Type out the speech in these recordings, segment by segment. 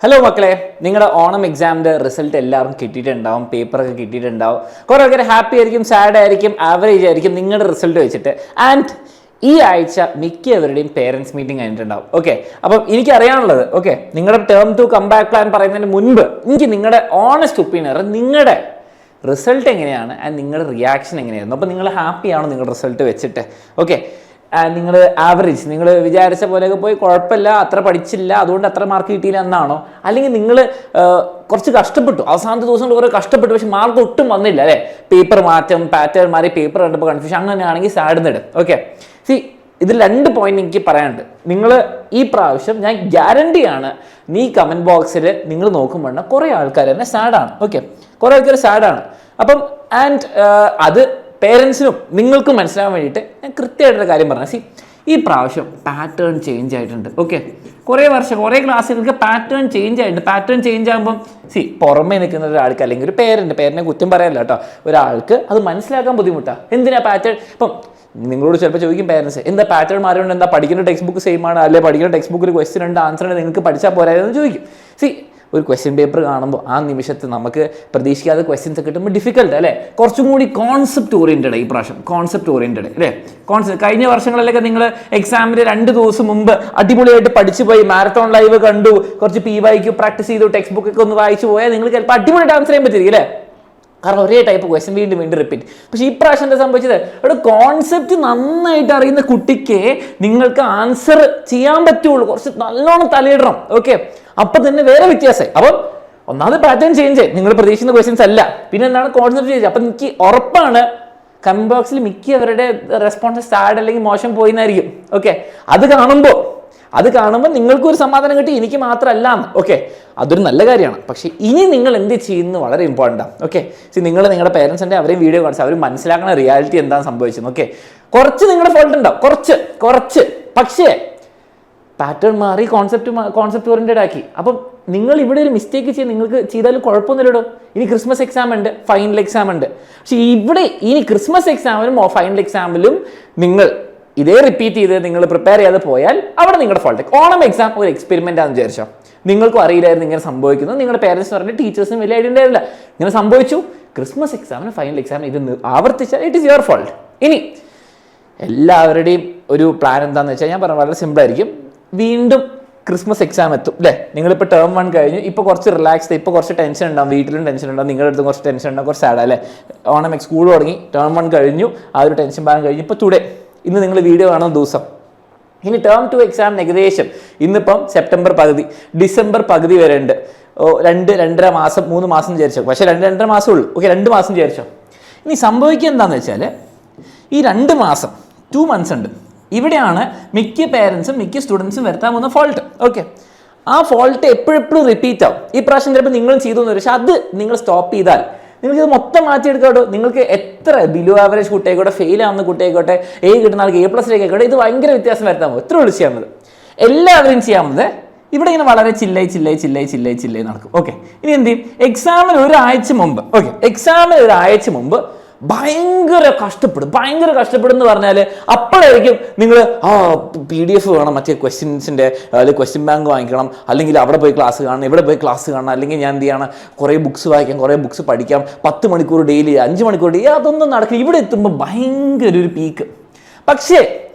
Hello മക്കളെ, നിങ്ങളുടെ ഓണം എക്സാമിൻ്റെ റിസൾട്ട് എല്ലാവരും കിട്ടിയിട്ടുണ്ടാവും, പേപ്പറൊക്കെ കിട്ടിയിട്ടുണ്ടാവും. കുറേ ആൾക്കാർ ഹാപ്പി ആയിരിക്കും, സാഡ് ആയിരിക്കും, ആവറേജ് ആയിരിക്കും നിങ്ങളുടെ റിസൾട്ട് വെച്ചിട്ട്. ആൻഡ് ഈ ആഴ്ച മിക്കവരുടെയും പേരൻസ് മീറ്റിംഗ് കഴിഞ്ഞിട്ടുണ്ടാവും. ഓക്കെ, അപ്പം എനിക്കറിയാനുള്ളത്, ഓക്കെ, നിങ്ങളുടെ ടേം 2 കംബാക്ക് പ്ലാൻ പറയുന്നതിന് മുൻപ് എനിക്ക് നിങ്ങളുടെ ഓണസ്റ്റ് ഒപ്പീനിയർ, നിങ്ങളുടെ റിസൾട്ട് എങ്ങനെയാണ് ആൻഡ് നിങ്ങളുടെ റിയാക്ഷൻ എങ്ങനെയായിരുന്നു. അപ്പോൾ നിങ്ങൾ ഹാപ്പിയാണോ നിങ്ങളുടെ റിസൾട്ട് വെച്ചിട്ട്? ഓക്കെ, നിങ്ങൾ ആവറേജ്, നിങ്ങൾ വിചാരിച്ച പോലെയൊക്കെ പോയി കുഴപ്പമില്ല, അത്ര പഠിച്ചില്ല, അതുകൊണ്ട് അത്ര മാർക്ക് കിട്ടിയില്ല എന്നാണോ? അല്ലെങ്കിൽ നിങ്ങൾ കുറച്ച് കഷ്ടപ്പെട്ടു, അവസാനത്തെ ദിവസം കുറേ കഷ്ടപ്പെട്ടു, പക്ഷെ മാർക്ക് ഒട്ടും വന്നില്ല അല്ലേ? പേപ്പർ മാറ്റം, പാറ്റേൺ മാറി, പേപ്പർ കണ്ടപ്പോൾ കൺഫ്യൂഷൻ, അങ്ങനെയാണെങ്കിൽ സാഡ് നേടും. ഓക്കെ, ഇതിൽ 2 പോയിന്റ് എനിക്ക് പറയാനുണ്ട്. നിങ്ങൾ ഈ പ്രാവശ്യം ഞാൻ ഗ്യാരണ്ടിയാണ്, നീ കമൻറ്റ് ബോക്സിൽ നിങ്ങൾ നോക്കുമ്പോൾ കുറേ ആൾക്കാർ തന്നെ സാഡാണ്. ഓക്കെ, കുറേ ആൾക്കാർ സാഡാണ്. അപ്പം അത് പേരൻസിനും നിങ്ങൾക്കും മനസ്സിലാകാൻ വേണ്ടിയിട്ട് ഞാൻ കൃത്യമായിട്ടൊരു കാര്യം പറഞ്ഞു. ഈ പ്രാവശ്യം പാറ്റേൺ ചേഞ്ച് ആയിട്ടുണ്ട്. ഓക്കെ, കുറേ ക്ലാസ്സുകൾക്ക് പാറ്റേൺ ചേഞ്ച് ആയിട്ടുണ്ട്. പാറ്റേൺ ചേഞ്ച് ആകുമ്പം പുറമേ നിൽക്കുന്ന ഒരാൾക്ക്, അല്ലെങ്കിൽ ഒരു പേരനെ കുറ്റം പറയാനല്ല കേട്ടോ, ഒരാൾക്ക് അത് മനസ്സിലാക്കാൻ ബുദ്ധിമുട്ടാണ്. എന്തിനാ പാറ്റേൺ? ഇപ്പം നിങ്ങളോട് ചിലപ്പോൾ ചോദിക്കും പേരൻസ്, എന്താ പാറ്റേൺ മാറിയുണ്ട്, എന്താ പഠിക്കുന്ന ടെക്സ്റ്റ് ബുക്ക് സെയിം ആണ്, അല്ലെങ്കിൽ പഠിക്കുന്ന ടെക്സ്റ്റ് ബുക്കിൽ ക്വസ്റ്റ്യൻ ഉണ്ട്, ആൻസർ ഉണ്ട്, നിങ്ങൾക്ക് പഠിച്ചാൽ പോരായെന്ന് ചോദിക്കും. ഒരു ക്വസ്റ്റ്യൻ പേപ്പർ കാണുമ്പോൾ ആ നിമിഷത്ത് നമുക്ക് പ്രതീക്ഷിക്കാതെ ക്വസ്റ്റ്യൻസ് ഒക്കെ കിട്ടുമ്പോൾ ഡിഫിക്കൽട്ട് അല്ലേ? കുറച്ചും കൂടി കോൺസെപ്റ്റ് ഓറിയൻറ്റഡ് ഈ പ്രാവശ്യം, കോൺസെപ്റ്റ് ഓറിയൻറ്റഡ് അല്ലേ? കഴിഞ്ഞ വർഷങ്ങളിലൊക്കെ നിങ്ങൾ എക്സാമിന് 2 ദിവസം മുമ്പ് അടിപൊളിയായിട്ട് പഠിച്ചു പോയി, മാരത്തോൺ ലൈവ് കണ്ടു, കുറച്ച് PYQ പ്രാക്ടീസ് ചെയ്തു, ടെക്സ്റ്റ് ബുക്ക് ഒക്കെ ഒന്ന് വായിച്ചു പോയാൽ നിങ്ങൾക്ക് ചിലപ്പോൾ അടിപൊളിയായിട്ട് ആൻസർ ചെയ്യാൻ പറ്റിയിരിക്കും അല്ലേ? കാരണം ഒരേ ടൈപ്പ് ക്വസ്റ്റ്യൻ വീണ്ടും റിപ്പീറ്റ്. പക്ഷേ ഈ പ്രാവശ്യം എന്താ സംഭവിച്ചത്? ഒരു കോൺസെപ്റ്റ് നന്നായിട്ട് അറിയുന്ന കുട്ടിക്ക് നിങ്ങൾക്ക് ആൻസർ ചെയ്യാൻ പറ്റുള്ളൂ, കുറച്ച് നല്ലോണം തലയിടണം. ഓക്കെ, അപ്പം തന്നെ വേറെ വ്യത്യാസമായി. അപ്പം ഒന്നാമത് പാറ്റേൺ ചേഞ്ച്, നിങ്ങൾ പ്രതീക്ഷിക്കുന്ന ക്വസ്റ്റ്യൻസ് അല്ല. പിന്നെ എന്താണ് കോൺസെപ്റ്റ് ചേഞ്ച്. അപ്പം എനിക്ക് ഉറപ്പാണ് കമന്റ് ബോക്സിൽ മിക്കവരുടെ റെസ്പോൺസ് സാഡ് അല്ലെങ്കിൽ മോശം പോയിന്നായിരിക്കും. ഓക്കെ, അത് കാണുമ്പോൾ നിങ്ങൾക്കും ഒരു സമാധാനം കിട്ടി, എനിക്ക് മാത്രമല്ല. ഓക്കെ, അതൊരു നല്ല കാര്യമാണ്. പക്ഷേ ഇനി നിങ്ങൾ എന്ത് ചെയ്യുന്നത് വളരെ ഇമ്പോർട്ടൻ്റ് ആണ്. ഓക്കെ, നിങ്ങൾ നിങ്ങളുടെ പേരൻസിൻ്റെ അവരെയും വീഡിയോ കാണിച്ച് അവർ മനസ്സിലാക്കുന്ന റിയാലിറ്റി എന്താണ് സംഭവിച്ചത്. ഓക്കെ, കുറച്ച് നിങ്ങളുടെ ഫോൾട്ട് ഉണ്ടാവും, കുറച്ച് പക്ഷേ പാറ്റേൺ മാറി, കോൺസെപ്റ്റ് ഓറിയൻറ്റഡ് ആക്കി. അപ്പം നിങ്ങൾ ഇവിടെ ഒരു മിസ്റ്റേക്ക് നിങ്ങൾക്ക് ചെയ്താലും കുഴപ്പമൊന്നുമില്ലടോ. ഇനി ക്രിസ്മസ് എക്സാം ഉണ്ട്, ഫൈനൽ എക്സാം ഉണ്ട്. പക്ഷേ ഇവിടെ ഇനി ക്രിസ്മസ് എക്സാമിലും ഫൈനൽ എക്സാമിലും നിങ്ങൾ ഇതേ റിപ്പീറ്റ് ചെയ്ത് നിങ്ങൾ പ്രിപ്പയർ ചെയ്യാതെ പോയാൽ അവിടെ നിങ്ങളുടെ ഫോൾട്ട്. ഓണം എക്സാം ഒരു എക്സ്പെരിമെൻ്റ് ആണെന്ന് വിചാരിച്ചോ, നിങ്ങൾക്കും അറിയില്ലായിരുന്നു ഇങ്ങനെ സംഭവിക്കുന്നു, നിങ്ങളുടെ പേരൻസ് പറഞ്ഞിട്ട് ടീച്ചേഴ്സിനും വലിയ ഐഡിയ ഉണ്ടായിരുന്നില്ല, ഇങ്ങനെ സംഭവിച്ചു. ക്രിസ്മസ് എക്സാമിന് ഫൈനൽ എക്സാമിന് ഇത് ആവർത്തിച്ചാൽ ഇറ്റ് ഈസ് യുവർ ഫോൾട്ട്. ഇനി എല്ലാവരുടെയും ഒരു പ്ലാൻ എന്താണെന്ന് വെച്ചാൽ ഞാൻ പറഞ്ഞു, വളരെ സിമ്പിളായിരിക്കും. വീണ്ടും ക്രിസ്മസ് എക്സാം എത്തും അല്ലേ? നിങ്ങളിപ്പോൾ ടേം 1 കഴിഞ്ഞു, ഇപ്പോൾ കുറച്ച് റിലാക്സ്ഡ്, ഇപ്പോൾ കുറച്ച് ടെൻഷൻ ഉണ്ടാവും, വീട്ടിലും ടെൻഷൻ ഉണ്ടാവും, നിങ്ങളുടെ അടുത്ത് കുറച്ച് ടെൻഷൻ ഉണ്ടാവും, കുറച്ച് സാഡ് അല്ലേ? ഓണം സ്കൂൾ തുടങ്ങി, ടേം 1 കഴിഞ്ഞു, ആ ഒരു ടെൻഷൻ ഭാഗം കഴിഞ്ഞു. ഇപ്പോൾ ഇന്ന് നിങ്ങൾ വീഡിയോ കാണുന്ന ദിവസം, ഇനി ടേം 2 എക്സാം ഏകദേശം ഇന്നിപ്പം സെപ്റ്റംബർ പകുതി, ഡിസംബർ പകുതി വരെ ഉണ്ട്. 2-2.5 മാസം, 3 മാസം വിചാരിച്ചോ. പക്ഷേ 2-2.5 മാസം ഉള്ളൂ. ഓക്കെ, 2 മാസം വിചാരിച്ചോ. ഇനി സംഭവിക്കുക എന്താണെന്ന് വെച്ചാൽ, ഈ 2 മാസം 2 മന്ത്സ് ഉണ്ട്. ഇവിടെയാണ് മിക്ക പേരൻസും മിക്ക സ്റ്റുഡൻസും വരുത്താൻ പോകുന്ന ഫോൾട്ട്. ഓക്കെ, ആ ഫോൾട്ട് എപ്പോഴും റിപ്പീറ്റ് ആവും. ഈ പ്രാവശ്യം ചിലപ്പോൾ നിങ്ങളും ചെയ്തു എന്ന് വരും. പക്ഷെ അത് നിങ്ങൾ സ്റ്റോപ്പ് ചെയ്താൽ നിങ്ങൾക്കിത് മൊത്തം മാറ്റിയെടുക്കാട്ടോ. നിങ്ങൾക്ക് എത്ര ബിലോ ആവറേജ് കുട്ടിയായിക്കോട്ടെ, ഫെയിൽ ആവുന്ന കുട്ടിയായിക്കോട്ടെ, കിട്ടുന്ന ആൾക്ക് A+ ആയിക്കോട്ടെ, ഇത് ഭയങ്കര വ്യത്യാസം വരുത്താൻ പോകും. എത്ര വിളിച്ച് ചെയ്യാവുന്നത് എല്ലാവരും ചെയ്യാവുന്നത്. ഇവിടെ ഇങ്ങനെ വളരെ ചില്ലായി നടക്കും. ഓക്കെ, ഇനി എന്ത് ചെയ്യും? എക്സാമിന് ഒരാഴ്ച മുമ്പ് ഭയങ്കര കഷ്ടപ്പെടും എന്ന് പറഞ്ഞാൽ അപ്പോഴായിരിക്കും നിങ്ങൾ PDF വേണം, മറ്റേ ക്വസ്റ്റ്യൻസിൻ്റെ അല്ലെങ്കിൽ ക്വസ്റ്റ്യൻ ബാങ്ക് വാങ്ങിക്കണം, അല്ലെങ്കിൽ അവിടെ പോയി ക്ലാസ് കാണണം, ഇവിടെ പോയി ക്ലാസ് കാണണം, അല്ലെങ്കിൽ ഞാൻ എന്ത് ചെയ്യണം, കുറേ ബുക്സ് വായിക്കാം, കുറേ ബുക്സ് പഠിക്കാം, 10 മണിക്കൂർ ഡെയിലി, 5 മണിക്കൂർ ഡെയിലി, അതൊന്നും നടക്കില്ല. ഇവിടെ എത്തുമ്പോൾ ഭയങ്കര ഒരു പീക്ക്. പക്ഷേ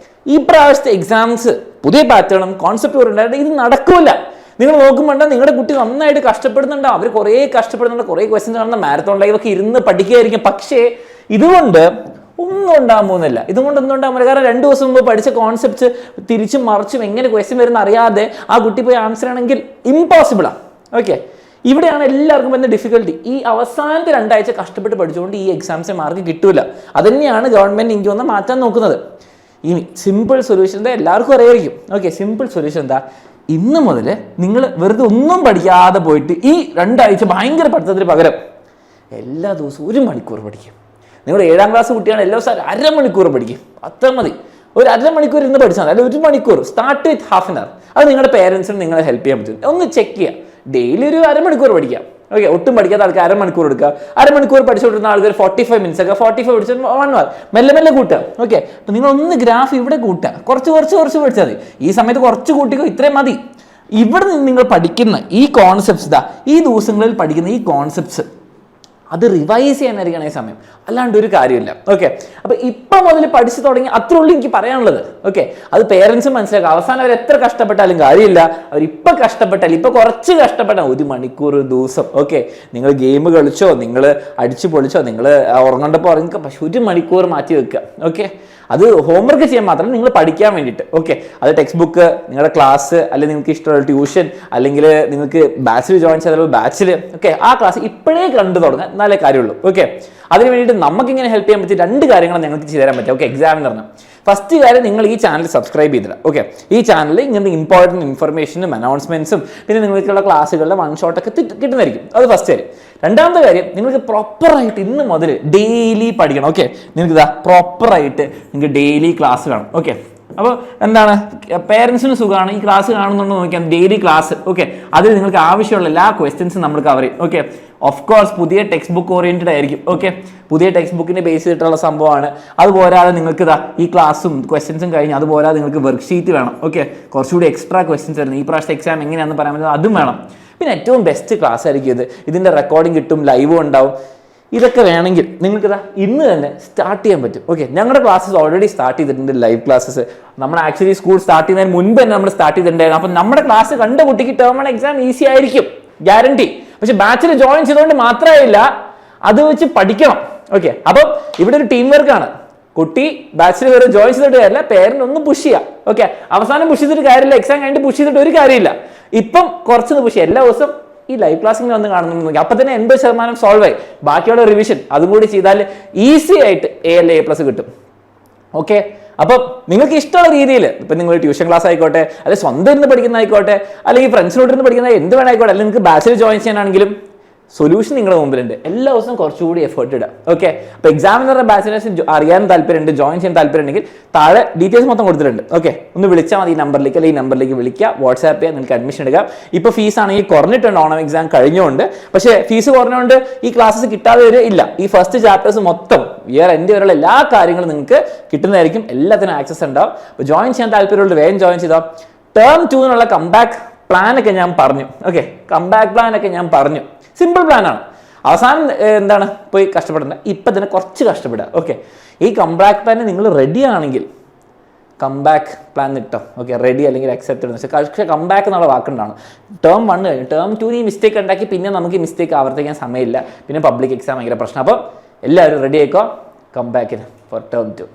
ഈ പ്രാവശ്യത്തെ എക്സാംസ് പുതിയ പാറ്റേണും കോൺസെപ്റ്റ് ഓറിയന്റഡ്, ഇത് നടക്കില്ല. നിങ്ങൾ നോക്കുമ്പോൾ നിങ്ങളുടെ കുട്ടി നന്നായിട്ട് കഷ്ടപ്പെടുന്നുണ്ട്, അവർ കുറേ കഷ്ടപ്പെടുന്നുണ്ട്, കുറേ ക്വസ്റ്റ്യൻസ് കാണുന്ന മാരത്തോൺ ലൈവ് ഒക്കെ ഇരുന്ന് പഠിക്കുകയായിരിക്കും. പക്ഷേ ഇതുകൊണ്ട് ഒന്നും ഉണ്ടാകാൻ പോകുന്നില്ല. കാരണം 2 ദിവസം മുമ്പ് പഠിച്ച കോൺസെപ്റ്റ്സ് തിരിച്ചും മറിച്ചും എങ്ങനെ ക്വസ്റ്റ്യൻ വരുന്ന അറിയാതെ ആ കുട്ടി പോയി ആൻസർ ആണെങ്കിൽ ഇമ്പോസിബിളാണ്. ഓക്കെ, ഇവിടെയാണ് എല്ലാവർക്കും വരുന്ന ഡിഫിക്കൽട്ടി. ഈ അവസാനത്തെ 2 ആഴ്ച കഷ്ടപ്പെട്ട് പഠിച്ചുകൊണ്ട് ഈ എക്സാംസിന് മാർക്ക് കിട്ടൂല. അതുതന്നെയാണ് ഗവൺമെൻറ് എനിക്ക് ഒന്ന് മാറ്റാൻ നോക്കുന്നത്. ഇനി സിമ്പിൾ സൊല്യൂഷൻ എന്താ എല്ലാവർക്കും അറിയായിരിക്കും. ഓക്കെ, സിമ്പിൾ സൊല്യൂഷൻ എന്താ? ഇന്ന് മുതൽ നിങ്ങൾ വെറുതെ ഒന്നും പഠിക്കാതെ പോയിട്ട് ഈ 2 ആഴ്ച ഭയങ്കര പഠിത്തത്തിന് പകരം എല്ലാ ദിവസവും 1 മണിക്കൂർ പഠിക്കും. നിങ്ങൾ 7ാം ക്ലാസ് കുട്ടിയാണ്, എല്ലാ ദിവസവും 1/2 മണിക്കൂർ പഠിക്കും. അത്ര മതി. ഒരു 1/2 മണിക്കൂർ ഇരുന്ന് പഠിച്ചാൽ മതി, അല്ലെങ്കിൽ 1 മണിക്കൂർ. Start with half an hour. അത് നിങ്ങളുടെ പേരൻസിന് നിങ്ങളെ ഹെൽപ്പ് ചെയ്യാൻ പറ്റും. ഒന്ന് ചെക്ക് ചെയ്യുക. ഡെയിലി ഒരു 1/2 മണിക്കൂർ പഠിക്കാം. ഓക്കെ, ഒട്ടും പഠിക്കാത്ത ആൾക്ക് 1/2 മണിക്കൂർ എടുക്കുക. 1/2 മണിക്കൂർ പഠിച്ചുകൊണ്ടിരുന്ന ആൾക്ക് 45 മിനിറ്റ്സ് ഒക്കെ, 45 പഠിച്ച് 1 അവർ മെല്ലെ കൂട്ടുക. ഓക്കെ, അപ്പം നിങ്ങൾ ഒന്ന് ഗ്രാഫ് ഇവിടെ കൂട്ടുക, കുറച്ച് പഠിച്ചാൽ മതി. ഈ സമയത്ത് കുറച്ച് കൂട്ടിക്കോ, ഇത്രയും മതി. ഇവിടെ നിന്ന് നിങ്ങൾ പഠിക്കുന്ന ഈ കോൺസെപ്റ്റ്സ് ഈ ദിവസങ്ങളിൽ പഠിക്കുന്ന ഈ കോൺസെപ്റ്റ്സ് അത് റിവൈസ് ചെയ്യാനായിരിക്കണം ഈ സമയം, അല്ലാണ്ട് ഒരു കാര്യമില്ല. ഓക്കെ, അപ്പോൾ ഇപ്പം മുതൽ പഠിച്ചു തുടങ്ങി അത്രേ ഉള്ളൂ എനിക്ക് പറയാനുള്ളത്. ഓക്കെ, അത് പേരൻസും മനസ്സിലാക്കുക. അവസാനം അവർ എത്ര കഷ്ടപ്പെട്ടാലും കാര്യമില്ല, അവരിപ്പോൾ കഷ്ടപ്പെട്ടാൽ ഇപ്പോൾ കുറച്ച് കഷ്ടപ്പെട്ടാൽ 1 മണിക്കൂർ ദിവസം ഓക്കെ നിങ്ങൾ ഗെയിം കളിച്ചോ, നിങ്ങൾ അടിച്ചു പൊളിച്ചോ, നിങ്ങൾ ഉറങ്ങേണ്ടപ്പോൾ ഉറങ്ങിക്കോ, പക്ഷെ 1 മണിക്കൂർ മാറ്റി വെക്കുക. ഓക്കെ, അത് ഹോംവർക്ക് ചെയ്യാൻ മാത്രമല്ല, നിങ്ങൾ പഠിക്കാൻ വേണ്ടിയിട്ട്. ഓക്കെ, അത് ടെക്സ്റ്റ് ബുക്ക്, നിങ്ങളുടെ ക്ലാസ്, അല്ലെങ്കിൽ നിങ്ങൾക്ക് ഇഷ്ടമുള്ള ട്യൂഷൻ, അല്ലെങ്കിൽ നിങ്ങൾക്ക് ബാച്ചിൽ ജോയിൻ ചെയ്താൽ ബാച്ചിൽ, ഓക്കെ ആ ക്ലാസ് ഇപ്പോഴേ കണ്ടു തുടങ്ങാൻ നല്ല കാര്യമുള്ളൂ. ഓക്കെ, അതിന് വേണ്ടിയിട്ട് നമുക്ക് ഇങ്ങനെ ഹെൽപ്പ് ചെയ്യാൻ പറ്റിയ 2 കാര്യങ്ങൾ ഞങ്ങൾക്ക് ചെയ്തു തരാൻ പറ്റും. ഓക്കെ, എക്സാമിന് പറഞ്ഞാൽ ഫസ്റ്റ് കാര്യം, നിങ്ങൾ ഈ ചാനൽ സബ്സ്ക്രൈബ് ചെയ്തില്ല. ഓക്കെ, ഈ ചാനലിൽ ഇങ്ങനത്തെ ഇമ്പോർട്ടൻറ്റ് ഇൻഫർമേഷനും അനൗൺസ്മെന്റ്സും പിന്നെ നിങ്ങൾക്കുള്ള ക്ലാസ്സുകളുടെ 1 ഷോട്ടൊക്കെ കിട്ടുന്നതായിരിക്കും. അത് ഫസ്റ്റ് കാര്യം. രണ്ടാമത്തെ കാര്യം, നിങ്ങൾക്ക് പ്രോപ്പറായിട്ട് ഇന്ന് മുതൽ ഡെയിലി പഠിക്കണം. ഓക്കെ, നിങ്ങൾക്ക് ഇതാ പ്രോപ്പറായിട്ട് നിങ്ങൾക്ക് ഡെയിലി ക്ലാസ് കാണും. ഓക്കെ, അപ്പോൾ എന്താണ്, പേരൻസിന് സുഖമാണ് ഈ ക്ലാസ് കാണുന്നുണ്ടോ നോക്കിയാൽ ഡെയിലി ക്ലാസ്. ഓക്കെ, അതിൽ നിങ്ങൾക്ക് ആവശ്യമുള്ള എല്ലാ ക്വസ്റ്റ്യൻസും നമ്മൾ കവർ ചെയ്യും. ഓക്കെ, ഓഫ് കോഴ്സ് പുതിയ ടെക്സ്റ്റ് ബുക്ക് ഓറിയന്റഡ് ആയിരിക്കും. ഓക്കെ, പുതിയ ടെക്സ്റ്റ് ബുക്കിനെ ബേസ് ചെയ്തിട്ടുള്ള സംഭവമാണ്. അതുപോരാതെ നിങ്ങൾക്ക് ഇതാ ഈ ക്ലാസ്സും ക്വസ്റ്റ്യൻസും കഴിഞ്ഞ് അതുപോരാതെ നിങ്ങൾക്ക് വർക്ക് ഷീറ്റ് വേണം. ഓക്കെ, കുറച്ചുകൂടി എക്സ്ട്രാ ക്വസ്റ്റ്യൻസ് വരുന്നത് ഈ പ്രാവശ്യത്തെ എക്സാം എങ്ങനെയാണെന്ന് പറയാൻ പറ്റുന്നത് അതും വേണം. പിന്നെ ഏറ്റവും ബെസ്റ്റ് ക്ലാസ് ആയിരിക്കും ഇത്. ഇതിൻ്റെ റെക്കോർഡിംഗ് കിട്ടും, ലൈവും ഉണ്ടാവും. ഇതൊക്കെ വേണമെങ്കിൽ നിങ്ങൾക്ക് ഇന്ന് തന്നെ സ്റ്റാർട്ട് ചെയ്യാൻ പറ്റും. ഓക്കെ, ഞങ്ങളുടെ ക്ലാസ്സസ് ഓൾറെഡി സ്റ്റാർട്ട് ചെയ്തിട്ടുണ്ട്, ലൈവ് ക്ലാസ്സസ്. നമ്മൾ ആക്ച്വലി സ്കൂൾ സ്റ്റാർട്ട് ചെയ്യുന്നതിന് മുൻപ് തന്നെ നമ്മൾ സ്റ്റാർട്ട് ചെയ്തിട്ടുണ്ടായിരുന്നു. അപ്പം നമ്മുടെ ക്ലാസ് കണ്ട കുട്ടിക്ക് ടേം 1 എക്സാം ഈസി ആയിരിക്കും, ഗ്യാരണ്ടി. പക്ഷെ ബാച്ചിൽ ജോയിൻ ചെയ്തുകൊണ്ട് മാത്രമായില്ല, അത് വെച്ച് പഠിക്കണം. ഓക്കെ, അപ്പം ഇവിടെ ഒരു ടീം വർക്കാണ്. കുട്ടി ബാച്ചിൽ വരെ ജോയിൻ ചെയ്തിട്ട് കാര്യമില്ല, പേരന്റ് ഒന്ന് പുഷ് ചെയ്യുക. ഓക്കെ, അവസാനം പുഷ് ചെയ്തിട്ട് കാര്യമില്ല, എക്സാം കഴിഞ്ഞിട്ട് പുഷ് ചെയ്തിട്ട് ഒരു കാര്യമില്ല. ഇപ്പം കുറച്ചൊന്ന് പുഷ് ചെയ്യുക. എല്ലാ ദിവസവും ഈ ലൈവ് ക്ലാസ്സിൽ വന്ന് കാണുന്നു നോക്കി, അപ്പം തന്നെ 80% സോൾവ് ആയി. ബാക്കിയുള്ള റിവിഷൻ അതും കൂടി ചെയ്താൽ ഈസി ആയിട്ട് A++ കിട്ടും. ഓക്കെ, അപ്പം നിങ്ങൾക്ക് ഇഷ്ടമുള്ള രീതിയിൽ ഇപ്പം നിങ്ങൾ ട്യൂഷൻ ക്ലാസ് ആയിക്കോട്ടെ, അല്ലെങ്കിൽ സ്വന്തം ഇരുന്ന് പഠിക്കുന്ന ആയിക്കോട്ടെ, അല്ലെങ്കിൽ ഫ്രണ്ട്സിനോട് ഇരുന്ന് പഠിക്കുന്ന എന്ത് വേണമായിക്കോട്ടെ, അല്ലെങ്കിൽ നിങ്ങൾക്ക് ബാച്ചിൽ ജോയിൻ ചെയ്യാനാണെങ്കിലും സൊല്യൂഷൻ നിങ്ങളുടെ മുമ്പിലുണ്ട്. എല്ലാ ദിവസവും കുറച്ചുകൂടി എഫേർട്ട് ഇടുക. ഓക്കെ, അപ്പോൾ എക്സാമിനറുടെ ബാച്ചിലേഴ്സ് അറിയാൻ താല്പര്യമുണ്ട്, ജോയിൻ ചെയ്യാൻ താല്പര്യമുണ്ടെങ്കിൽ താഴെ ഡീറ്റെയിൽസ് മൊത്തം കൊടുത്തിട്ടുണ്ട്. ഓക്കെ, ഒന്ന് വിളിച്ചാൽ മതി ഈ നമ്പറിലേക്ക്, അല്ലെങ്കിൽ ഈ നമ്പറിലേക്ക് വിളിക്കുക, വാട്സാപ്പ് ചെയ്യുക, നിങ്ങൾക്ക് അഡ്മിഷൻ എടുക്കാം. ഇപ്പോൾ ഫീസ് ആണെങ്കിൽ കുറഞ്ഞിട്ടുണ്ട്, ഓണം എക്സാം കഴിഞ്ഞുകൊണ്ട്. പക്ഷേ ഫീസ് കുറഞ്ഞുകൊണ്ട് ഈ ക്ലാസ്സസ് കിട്ടാതെ വരെ ഇല്ല. ഈ ഫസ്റ്റ് ചാപ്റ്റേഴ്സ് മൊത്തം ഇയർ എൻഡ് വരെയുള്ള എല്ലാ കാര്യങ്ങളും നിങ്ങൾക്ക് കിട്ടുന്നതായിരിക്കും. എല്ലാത്തിനും ആക്സസ് ഉണ്ടാവും. അപ്പോൾ ജോയിൻ ചെയ്യാൻ താല്പര്യമുള്ളത് വേഗം ജോയിൻ ചെയ്തോ. ടേം 2 കംബാക്ക് പ്ലാനൊക്കെ ഞാൻ പറഞ്ഞു. ഓക്കെ, കംബാക്ക് പ്ലാനൊക്കെ ഞാൻ പറഞ്ഞു. സിമ്പിൾ പ്ലാനാണ്. അവസാനം എന്താണ് പോയി കഷ്ടപ്പെടേണ്ട, ഇപ്പം തന്നെ കുറച്ച് കഷ്ടപ്പെടുക. ഓക്കെ, ഈ കംബാക്ക് പ്ലാൻ നിങ്ങൾ റെഡി ആണെങ്കിൽ കംബാക്ക് പ്ലാൻ കിട്ടും. ഓക്കെ, റെഡി അല്ലെങ്കിൽ അക്സെപ്റ്റഡ്. പക്ഷേ കംബാക്ക് എന്നുള്ള വാക്കുണ്ടാണ്. ടേം 1 കഴിഞ്ഞു, ടേം 2 ഈ മിസ്റ്റേക്ക് ഉണ്ടാക്കി പിന്നെ നമുക്ക് ഈ മിസ്റ്റേക്ക് ആവർത്തിക്കാൻ സമയമില്ല. പിന്നെ പബ്ലിക് എക്സാം ഭയങ്കര പ്രശ്നം. അപ്പം എല്ലാവരും റെഡി ആയിക്കോ കംബാക്കിന് ഫോർ ടേം 2.